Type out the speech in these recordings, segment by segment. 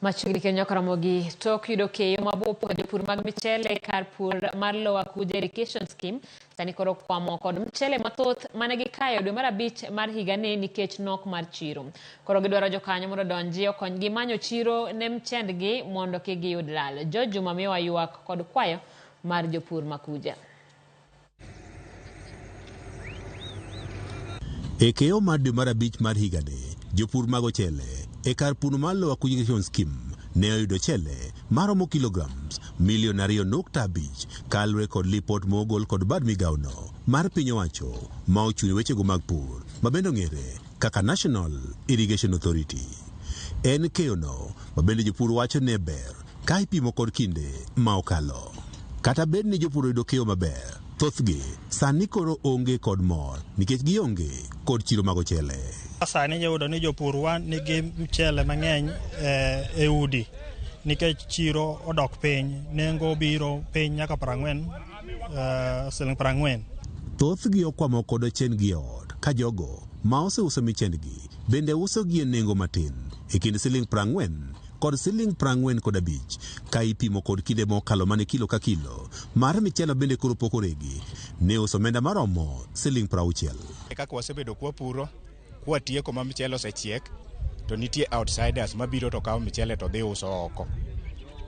Machiegni Kenya Karamogi tok yudo keyo mabup kod jopur mag michele kar pur mar Lower Kuja Irrigation Scheme sani koro kwamo kod mchele mathoth mane gikayo dwe mar 5 mar higani nikech nok mar chiro. Koro gidwaro jokanyo mondo donji okonygi manyo chiro ne mchendgi mondo kik giyud lal. Juma miwa ywak kod kwayo mar jopur makuja. E keyo mar dwe mar 5 mar higani, jopur mag ochele e kar pur mar Lower Kuja Irrigation Scheme ne oyudo chele maromo kilograms 2.5 kalure kod lipot mogol kod bad migawno mar piny owacho ma ochung' wechego mag pur mabende ong'ere kaka National Irrigation Authority. En keyono mabende jopur wacho ne ber ka ipimo kod kinde ma okalo. Kata bed ni jopur oyudo keyo maber, thothgi sani koro onge kod mor nikech gionge kod chiro mag ochele. Sani yudo ni jopur wa nigi mchele mang'eny e udi nikech chiro odok piny, nengo biro piny nyaka 40 siling 40. Thothgi okwamo kod chengi e ot ka jogo ma oseuso michendgi bende uso gi e nengo matin e kind siling 40 kod siling 45 ka ipimo kod kinde mokalo mane kilo ka kilo mar michele bende koro pokoregi ne uso omenda maromo siling 60. Kaka wasebedo kwa puro kwa tieko ma michele osechiek to nitie outsiders mabiro to kawo michele to dhi uso oko.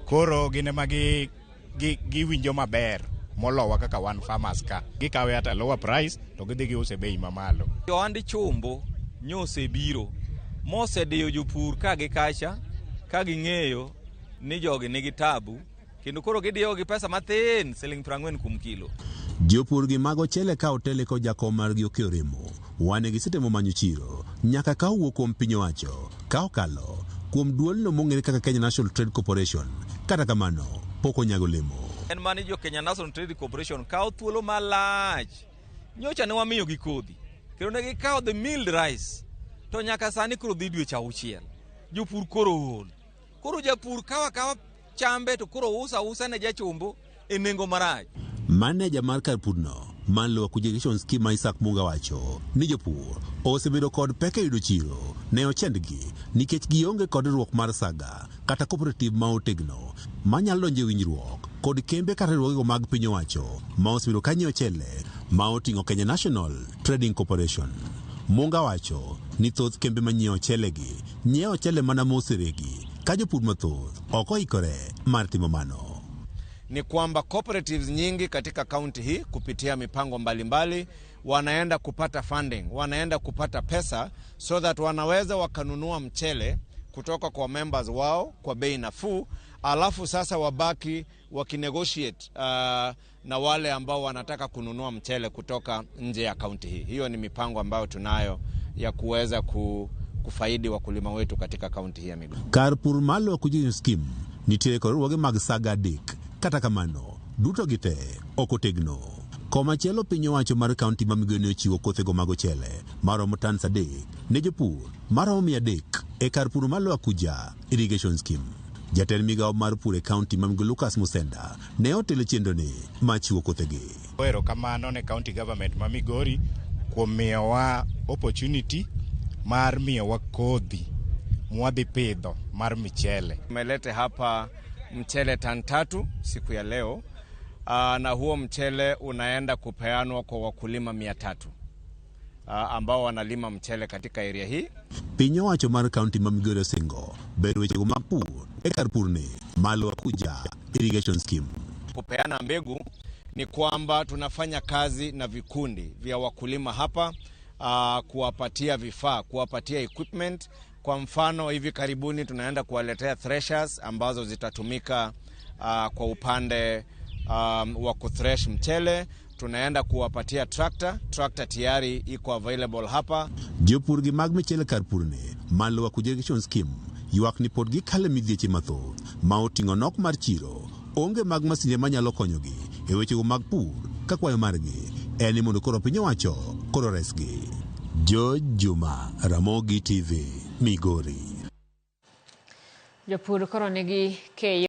Koro gine magi giwinjo maber molowa kaka one farmers ka gikawe at a lower price to gidhi giuse bei mamalo. Johandi chumbo nyose biro mosediyo jopur ka gikacha ka ging'eyo ni jogi nigi tabu kendo koro gidiyo gi pesa mathin siling 40 kum kilo. Jopur gi mag ochele ka otele ko jakom margi okeo remo wane gisitemo manyo chiro nyaka ka owuok kuom piny owacho ka okalo kuom duolno mong'ere kaka Kenya National Trade Corporation. Kata kamano pok onyago lemo. En mani jo Kenya National Trade Corporation kawo thuolo malach nyocha ne wamiyo gi kodhi kendo ne gikawo the milled rice to nyaka sani koro dhi dweche 6 jopur koro ol. Koro japur kawa chambe to koro usa ne jachombo e nengo marach. Maneja mar kar purno man Lower Kuja Irrigation Scheme Isaac Munga wacho ni jopur osebedo kod pek e yudo chiro ne ochendgi nikech gionge kod riwruok mar saga kata cooperative ma otegno manyalo donjo e winjruok kod kembe kata riwruoge mag piny owacho ma osebedo ka nyiewo chele ma oting'o Kenya National Trading Corporation. Munga wacho ni thoth kembe manyiewo chelegi nyiewo chele mana moseregi ka jopur mathoth ok oikore mar timo mano. Ni kwamba cooperatives nyingi katika kaunti hii kupitia mipango mbalimbali wanaenda kupata funding, wanaenda kupata pesa so that wanaweza wakanunua mchele kutoka kwa members wao kwa bei nafuu, alafu sasa wabaki wakinegotiate na wale ambao wanataka kununua mchele kutoka nje ya kaunti hii. Hiyo ni mipango ambayo tunayo ya kuweza kufaidi wakulima wetu katika kaunti hii ya Migori. Karpur malo kuji scheme nitie korwoge mag saga dik. Kata kamano duto gite okotegno. Komachielo piny owacho mar kaunti ma Migori ochiwo kothego mag ochele maromo tons 3 ne jopur maromo 300 e kar pur mar Lower Kuja Irrigation Scheme. Jatend migawo mar pur e kaunti ma Migori Lucas Musenda ne otelo chendoni machiwo kothegi. Ero kamano ne county government ma Migori kuom miyowa opportunity mar miyowa kodhi mwadhi pidho mar michele. Tumelete hapa mchele tan 3 siku ya leo na huo mchele unaenda kupeanwa kwa wakulima 300 ambao wanalima mchele katika area hii. Piny owacho mar kaunti ma Migori singo ber wechego mag pur e kar purni mar Lower Kuja Irrigation Scheme. Kupeana mbegu ni kwamba tunafanya kazi na vikundi vya wakulima hapa kuwapatia vifaa, kuwapatia equipment. Kwa mfano hivi karibuni tunaenda kuwaletea threshers ambazo zitatumika kwa upande wa kuthresh mchele. Tunaenda kuwapatia tractor tayari iko available hapa. Jopur gi mag michele kar purni mar Lower Kuja Irrigation Scheme ywak ni pod gikale midhieche mathoth ma oting'o nok mar chiro, onge mag masinde manyalo konyogi e wechego mag pur ka kwayo margi en ni mondo koro piny owacho koro resgi. Juma, Ramogi TV, Migori. Jopur koro nigi keyo